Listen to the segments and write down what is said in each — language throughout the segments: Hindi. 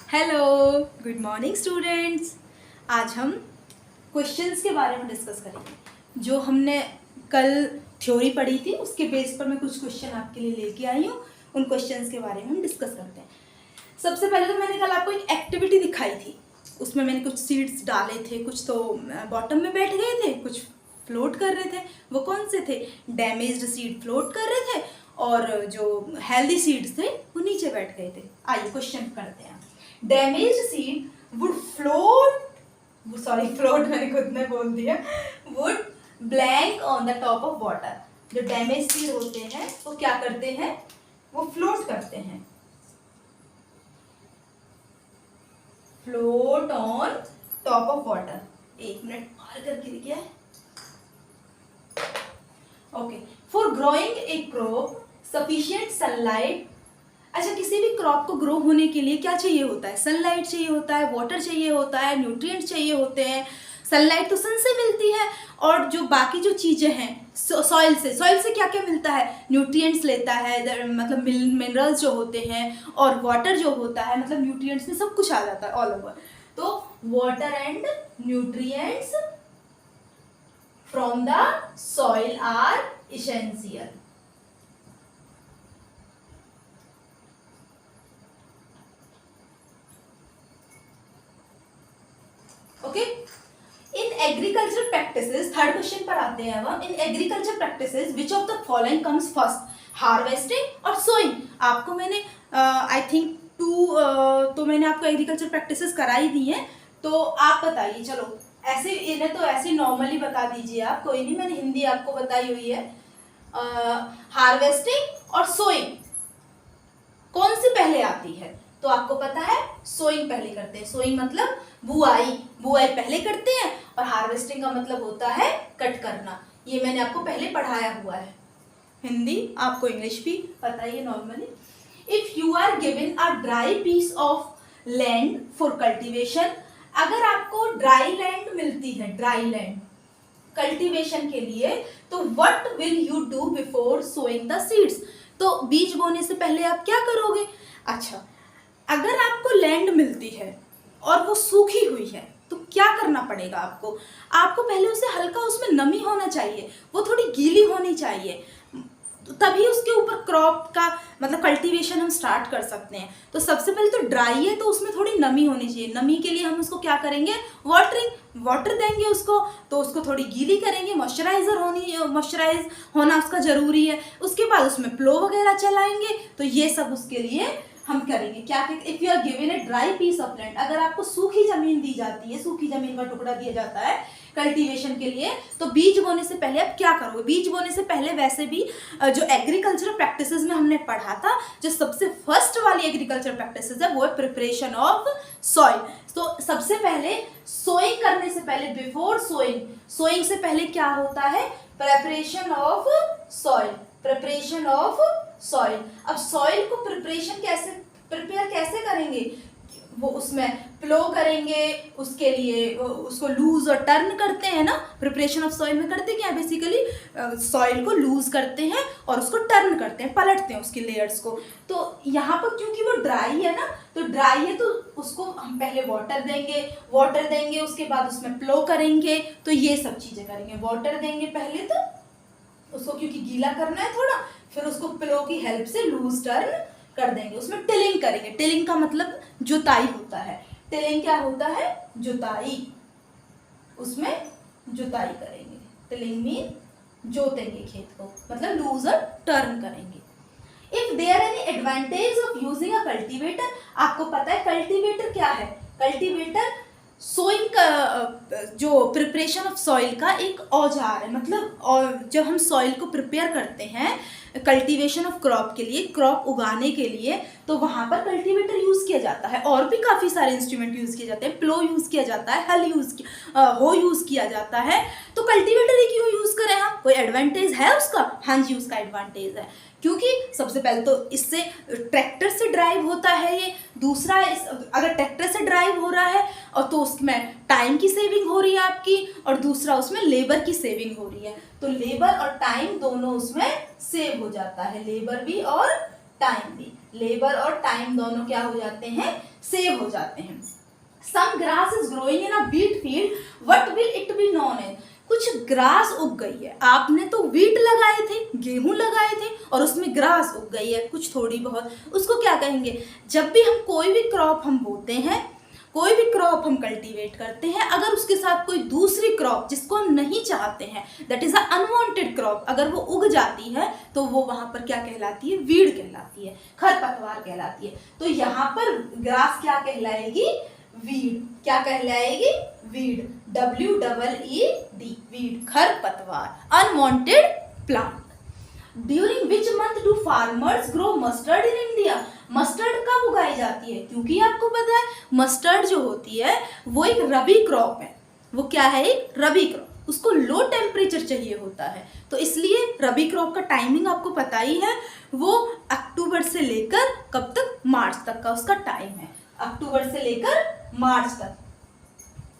Hello, good morning students. आज हम क्वेश्चंस के बारे में डिस्कस करेंगे। जो हमने कल थ्योरी पढ़ी थी उसके बेस पर मैं कुछ क्वेश्चन आपके लिए लेके आई हूँ। उन क्वेश्चंस के बारे में हम डिस्कस करते हैं। सबसे पहले तो मैंने कल आपको एक एक्टिविटी दिखाई थी। उसमें मैंने कुछ सीड्स डाले थे, कुछ तो बॉटम में बैठ गए थे, कुछ फ्लोट कर रहे थे। वो कौन से थे? डैमेज्ड सीड फ्लोट कर रहे थे और जो हेल्दी सीड्स थे वो नीचे बैठ गए थे। आइए क्वेश्चन करते हैं। डैमेज्ड सीड वुड फ्लोट मैंने खुद ने बोल दिया, would blank on the top of water. जो डैमेज सीड होते हैं वो क्या करते हैं? वो फ्लोट करते हैं, float on top of water. एक मिनट बाहर करके लिखिए। Okay, for growing A crop sufficient sunlight. अच्छा, किसी भी क्रॉप को ग्रो होने के लिए क्या चाहिए होता है? सनलाइट चाहिए होता है, वाटर चाहिए होता है, न्यूट्रिएंट्स चाहिए होते हैं। सनलाइट तो सन से मिलती है और जो बाकी जो चीज़ें हैं सॉइल से क्या क्या मिलता है? न्यूट्रिएंट्स लेता है, मतलब मिनरल्स जो होते हैं, और वाटर जो होता है, मतलब न्यूट्रिएंट्स में सब कुछ आ जाता है ऑल ओवर। तो water and nutrients from the soil are essential. Okay, in agriculture practices, third question पर आते हैं अब। In agriculture practices which of the following comes first? Harvesting और सोइंग। आपको मैंने आई थिंक तो मैंने आपको एग्रीकल्चर प्रैक्टिसेस कराई दी हैं, तो आप बताइए। चलो ऐसे इन्हें तो ऐसे नॉर्मली बता दीजिए आप, कोई नहीं, मैंने हिंदी आपको बताई हुई है। हार्वेस्टिंग और सोइंग कौन सी पहले आती है? तो आपको पता है सोइंग पहले करते हैं। सोइंग मतलब बुआई पहले करते हैं, और हार्वेस्टिंग का मतलब होता है कट करना। ये मैंने आपको पहले पढ़ाया हुआ है। हिंदी आपको इंग्लिश भी पता ही है normally. If you are given a dry piece of land for cultivation, अगर आपको ड्राई लैंड मिलती है, ड्राई लैंड कल्टीवेशन के लिए, तो what will you do before sowing the seeds? तो बीज बोने से पहले आप क्या करोगे? अच्छा, अगर आपको लैंड मिलती है और वो सूखी हुई है तो क्या करना पड़ेगा आपको? आपको पहले उसे हल्का, उसमें नमी होना चाहिए, वो थोड़ी गीली होनी चाहिए, तभी उसके ऊपर क्रॉप का मतलब कल्टीवेशन हम स्टार्ट कर सकते हैं। तो सबसे पहले तो ड्राई है तो उसमें थोड़ी नमी होनी चाहिए। नमी के लिए हम उसको क्या करेंगे? वाटर देंगे उसको, तो उसको थोड़ी गीली करेंगे। मॉइस्चराइज होना उसका जरूरी है। उसके बाद उसमें प्लो वगैरह चलाएंगे। तो ये सब उसके लिए हम करेंगे। क्या? If you are given a dry piece of land, अगर आपको सूखी जमीन दी जाती है, सूखी जमीन का टुकड़ा दिया जाता है कल्टीवेशन के लिए, तो बीज बोने से पहले आप क्या करोगे? बीज बोने से पहले वैसे भी जो एग्रीकल्चरल प्रैक्टिसेस में हमने पढ़ा था, जो सबसे फर्स्ट वाली एग्रीकल्चर प्रैक्टिसेस है वो है प्रिपरेशन ऑफ सॉइल। तो सबसे पहले सोइंग करने से पहले, बिफोर सोइंग से पहले क्या होता है? Preparation of soil, preparation of soil. अब सॉइल को प्रिपेयर कैसे करेंगे? वो उसमें प्लो करेंगे, उसके लिए उसको लूज और टर्न करते हैं ना। प्रिपरेशन ऑफ सॉइल में करते क्या है? बेसिकली सॉइल को लूज करते हैं और उसको टर्न करते हैं, पलटते हैं उसकी लेयर्स को। तो यहाँ पर क्योंकि वो ड्राई है ना, तो ड्राई है तो उसको हम पहले वाटर देंगे, उसके बाद उसमें प्लो करेंगे। तो ये सब चीजें करेंगे। वाटर देंगे पहले, तो उसको क्योंकि गीला करना है थोड़ा, फिर उसको प्लो की हेल्प से लूज टर्न कर देंगे। उसमें टिलिंग करेंगे। टिलिंग का मतलब जुताई होता है। टिलिंग क्या होता है? जुताई। उसमें जुताई करेंगे। टिलिंग मीन जोतेंगे खेत को, मतलब लूज और टर्न करेंगे। If there any advantage of using a cultivator, आपको पता है कल्टीवेटर क्या है? कल्टीवेटर सोइंग का जो प्रिपरेशन ऑफ सॉइल का एक औजार है। मतलब और जब हम सॉइल को प्रिपेयर करते हैं कल्टीवेशन ऑफ क्रॉप के लिए, क्रॉप उगाने के लिए, तो वहाँ पर कल्टीवेटर यूज़ किया जाता है। और भी काफ़ी सारे इंस्ट्रूमेंट यूज़ किए जाते हैं। प्लो यूज़ किया जाता है, हो यूज़ किया जाता है। तो कल्टीवेटर ही क्यों यूज़ करें हम? कोई एडवांटेज है उसका? हाँ जी, उसका एडवांटेज है, क्योंकि सबसे पहले तो इससे ट्रैक्टर से ड्राइव होता है ये। दूसरा, अगर ट्रैक्टर से ड्राइव हो रहा है और तो उसमें टाइम की सेविंग हो रही है आपकी, और दूसरा उसमें लेबर की सेविंग हो रही है। तो लेबर और टाइम दोनों उसमें सेव हो जाता है, लेबर भी और टाइम भी। लेबर और टाइम दोनों क्या हो जाते हैं, सेव हो जाते हैं। Some grass is growing in a wheat field, what will it be known as? कुछ ग्रास उग गई है, आपने तो व्हीट लगाए थे, गेहूं लगाए थे और उसमें ग्रास उग गई है कुछ थोड़ी बहुत, उसको क्या कहेंगे? जब भी हम कोई भी क्रॉप हम बोते हैं, कोई भी क्रॉप हम कल्टीवेट करते हैं, अगर उसके साथ कोई दूसरी क्रॉप जिसको हम नहीं चाहते हैं, that is a unwanted crop, अगर वो उग जाती है तो वो वहां पर क्या कहलाती है? वीड कहलाती है, खरपतवार कहलाती है। तो यहाँ पर ग्रास क्या कहलाएगी? वीड। क्या कहलाएगी? वीड, WEED, वीड, खरपतवार, unwanted plant. During which month do farmers grow mustard in India? Mustard कब उगाई जाती है? क्योंकि आपको पता है मस्टर्ड जो होती है वो एक रबी क्रॉप है। वो क्या है? एक रबी क्रॉप, उसको लो टेम्परेचर चाहिए होता है, तो इसलिए रबी क्रॉप का टाइमिंग आपको पता ही है, वो अक्टूबर से लेकर कब तक? मार्च तक का उसका टाइम है। अक्टूबर से लेकर मार्च तक,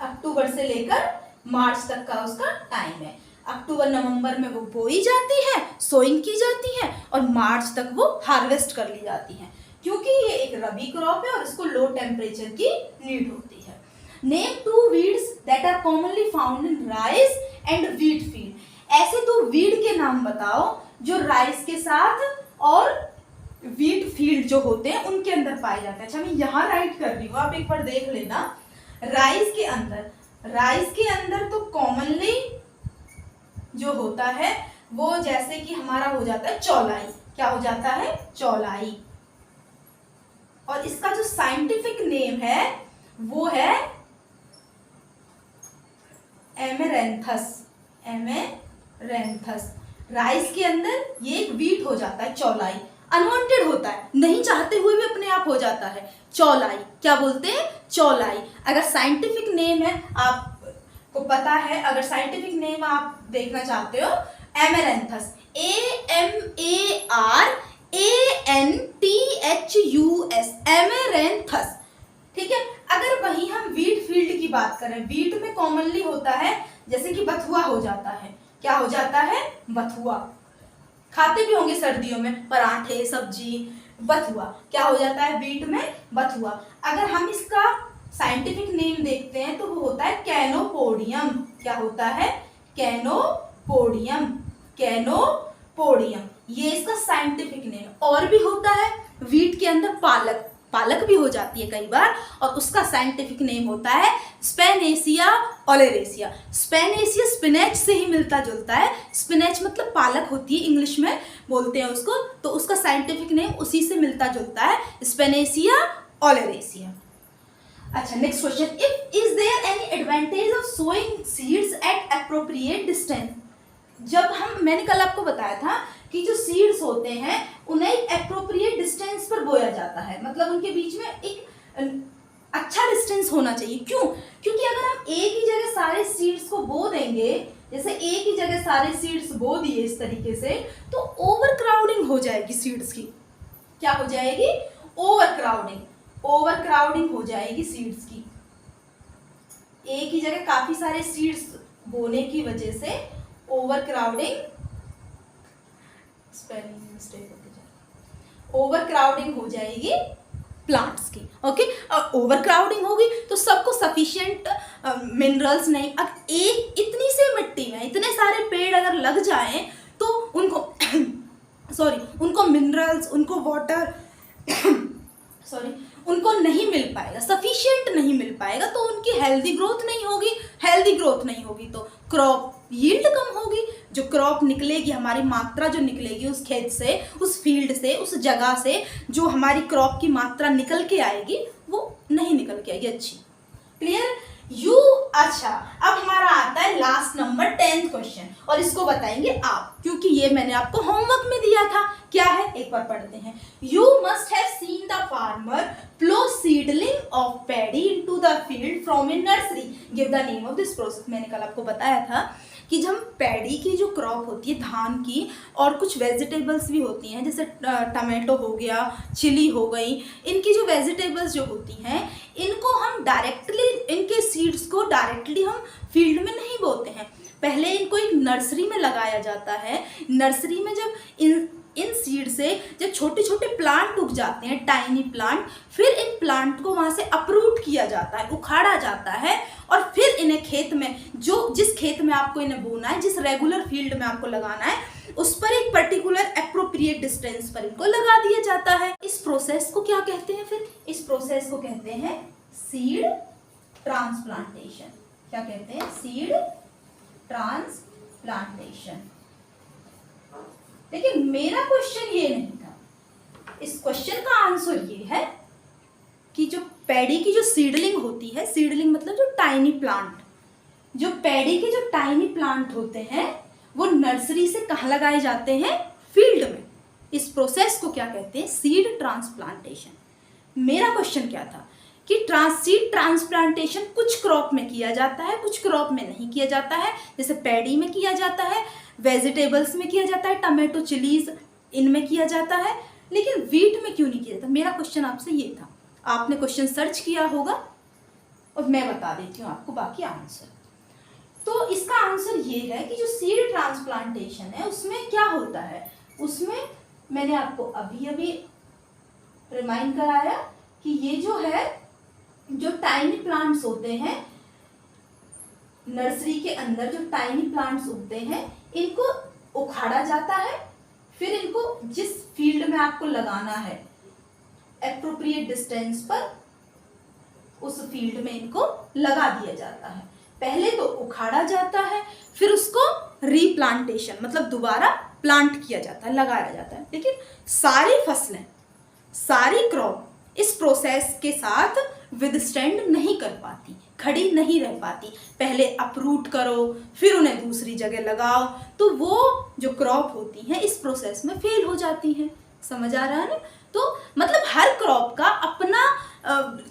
अक्टूबर से लेकर मार्च तक का उसका टाइम है। अक्टूबर नवंबर में वो बोई जाती है, सोइंग की जाती है और मार्च तक वो हार्वेस्ट कर ली जाती है, क्योंकि ये एक रबी क्रॉप है और इसको लो टेम्परेचर की नीड होती है। Name 2 weeds that are commonly found in rice and wheat field. ऐसे 2 वीड के नाम बताओ जो राइस के साथ और व्हीट फील्ड जो होते हैं उनके अंदर पाए जाते हैं। अच्छा, मैं यहाँ राइट कर रही हूँ, आप एक बार देख लेना। राइस के अंदर तो कॉमनली जो होता है वो जैसे कि हमारा हो जाता है चौलाई। क्या हो जाता है? चौलाई। और इसका जो साइंटिफिक नेम है वो है एमेरेंथस। एमेरेंथस। राइस के अंदर ये एक वीट हो जाता है, चौलाई, अनवांटेड होता है, नहीं चाहते हुए भी अपने आप हो जाता है, चौलाई। क्या बोलते हैं? चौलाई। अगर साइंटिफिक नेम है, आपको पता है, अगर साइंटिफिक नेम आप देखना चाहते हो, एमेरेंथस, AMARANTHUS, एमेरेंथस। ठीक है। अगर वही हम व्हीट फील्ड की बात करें, व्हीट में कॉमनली होता है जैसे कि बथुआ हो जाता है। क्या हो जाता है? बथुआ। खाते भी होंगे सर्दियों में पराठे, सब्जी, बथुआ। क्या हो जाता है व्हीट में? बथुआ। अगर हम इसका साइंटिफिक नेम देखते हैं तो वो होता है कैनोपोडियम। क्या होता है? कैनोपोडियम। कैनोपोडियम, ये इसका साइंटिफिक नेम। और भी होता है व्हीट के अंदर पालक, पालक भी हो जाती है कई बार, और उसका साइंटिफिक नेम होता है स्पेनेसिया ओलेरेसिया। स्पेनेसिया स्पिनेच से ही मिलता जुलता है, स्पिनेच मतलब पालक होती है, इंग्लिश में बोलते हैं उसको, तो उसका साइंटिफिक नेम उसी से मिलता जुलता है, स्पेनेसिया ओलेरेसिया। अच्छा, next question, is there any advantage of sowing seeds at appropriate distance? जब मैंने कल आपको बताया था कि जो सीड्स होते हैं उन्हें एप्रोप्रिएट डिस्टेंस पर बोया जाता है, मतलब उनके बीच में एक अच्छा डिस्टेंस होना चाहिए। क्यों? क्योंकि अगर हम एक ही जगह सारे सीड्स को बो देंगे, जैसे एक ही जगह सारे सीड्स बो दिए इस तरीके से, तो ओवर क्राउडिंग हो जाएगी सीड्स की। क्या हो जाएगी? Over crowding. ओवर क्राउडिंग हो जाएगी सीड्स की। एक ही जगह काफी सारे सीड्स बोने की वजह से ओवर क्राउडिंग, स्पेलिंग मिस्टेक होती जाएगी, ओवर क्राउडिंग हो जाएगी प्लांट्स की। ओके, और ओवर क्राउडिंग होगी तो सबको सफिशिएंट मिनरल्स नहीं। अब एक इतनी सी मिट्टी में इतने सारे पेड़ अगर लग जाएं तो उनको उनको मिनरल्स, उनको वाटर उनको नहीं मिल पाएगा, सफिशिएंट नहीं मिल पाएगा, तो उनकी हेल्दी ग्रोथ नहीं होगी। हेल्दी ग्रोथ नहीं होगी तो क्रॉप यील्ड कम होगी। जो क्रॉप निकलेगी, हमारी मात्रा जो निकलेगी उस खेत से, उस फील्ड से, उस जगह से, जो हमारी क्रॉप की मात्रा निकल के आएगी वो नहीं निकल के आएगी अच्छी। क्लियर? अच्छा, अब हमारा आता है लास्ट नंबर 10th क्वेश्चन, और इसको बताएंगे आप, क्योंकि ये मैंने आपको होमवर्क में दिया था। क्या है? एक बार पढ़ते हैं। You must have seen the farmer plough seedling of paddy into the field from a nursery, give the name of this process. मैंने कल आपको बताया था कि जब पैडी की जो क्रॉप होती है, धान की, और कुछ वेजिटेबल्स भी होती हैं, जैसे टमाटो हो गया, चिली हो गई, इनकी जो वेजिटेबल्स जो होती हैं, इनको हम डायरेक्टली, इनके सीड्स को डायरेक्टली हम फील्ड में नहीं बोते हैं, पहले इनको एक नर्सरी में लगाया जाता है। नर्सरी में जब इन सीड से जब छोटे छोटे प्लांट उग जाते हैं, टाइनी प्लांट, फिर इन प्लांट को वहाँ से अपरूट किया जाता है, उखाड़ा जाता है, और फिर इन्हें खेत में, जिस खेत में आपको इन्हें बोना है, जिस रेगुलर फील्ड में आपको लगाना है, उस पर एक पर्टिकुलर एप्रोप्रिएट डिस्टेंस पर इनको लगा दिया जाता है। इस प्रोसेस को क्या कहते हैं फिर? इस प्रोसेस को कहते हैं सीड ट्रांसप्लांटेशन। क्या कहते हैं? Seed transplantation. लेकिन मेरा क्वेश्चन ये नहीं था, इस क्वेश्चन का आंसर ये है कि जो पैडी की जो सीडलिंग होती है, सीडलिंग मतलब जो टाइनी प्लांट, जो पैडी के जो टाइनी प्लांट होते हैं वो नर्सरी से कहाँ लगाए जाते हैं? फील्ड में। इस प्रोसेस को क्या कहते हैं? Seed transplantation. मेरा क्वेश्चन क्या था कि सीड ट्रांसप्लांटेशन कुछ क्रॉप में किया जाता है, कुछ क्रॉप में नहीं किया जाता है। जैसे पैडी में किया जाता है, वेजिटेबल्स में किया जाता है, टमाटो, चिलीज, इनमें किया जाता है, लेकिन वीट में क्यों नहीं किया जाता? मेरा क्वेश्चन आपसे ये था। आपने क्वेश्चन सर्च किया होगा और मैं बता देती हूँ आपको बाकी आंसर। तो इसका आंसर ये है कि जो सीड ट्रांसप्लांटेशन है उसमें क्या होता है, उसमें मैंने आपको अभी अभी रिमाइंड कराया कि ये जो है, जो टाइनी प्लांट्स होते हैं नर्सरी के अंदर, जो टाइनी प्लांट्स उगते हैं, इनको उखाड़ा जाता है, फिर इनको जिस फील्ड में आपको लगाना है एप्रोप्रिएट डिस्टेंस पर, उस फील्ड में इनको लगा दिया जाता है। पहले तो उखाड़ा जाता है, फिर उसको रीप्लांटेशन मतलब दोबारा प्लांट किया जाता है, लगाया जाता है। लेकिन सारी फसलें, सारी क्रॉप इस प्रोसेस के साथ विदस्टैंड नहीं कर पाती, खड़ी नहीं रह पाती। पहले अपरूट करो, फिर उन्हें दूसरी जगह लगाओ, तो वो जो क्रॉप होती हैं इस प्रोसेस में फेल हो जाती हैं। समझ आ रहा है ना? तो मतलब हर क्रॉप का अपना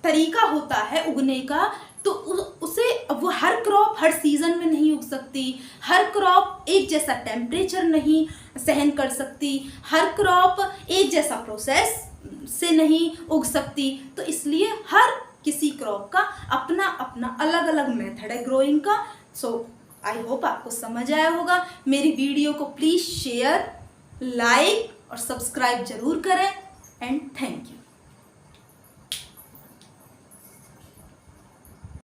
तरीका होता है उगने का, तो उसे वो हर क्रॉप हर सीजन में नहीं उग सकती, हर क्रॉप एक जैसा टेम्परेचर नहीं सहन कर सकती, हर क्रॉप एक जैसा प्रोसेस से नहीं उग सकती। तो इसलिए हर किसी क्रॉप का अपना अपना अलग अलग मेथड है ग्रोइंग का। सो आई होप आपको समझ आया होगा। मेरी वीडियो को प्लीज़ शेयर, लाइक और सब्सक्राइब जरूर करें, एंड थैंक यू।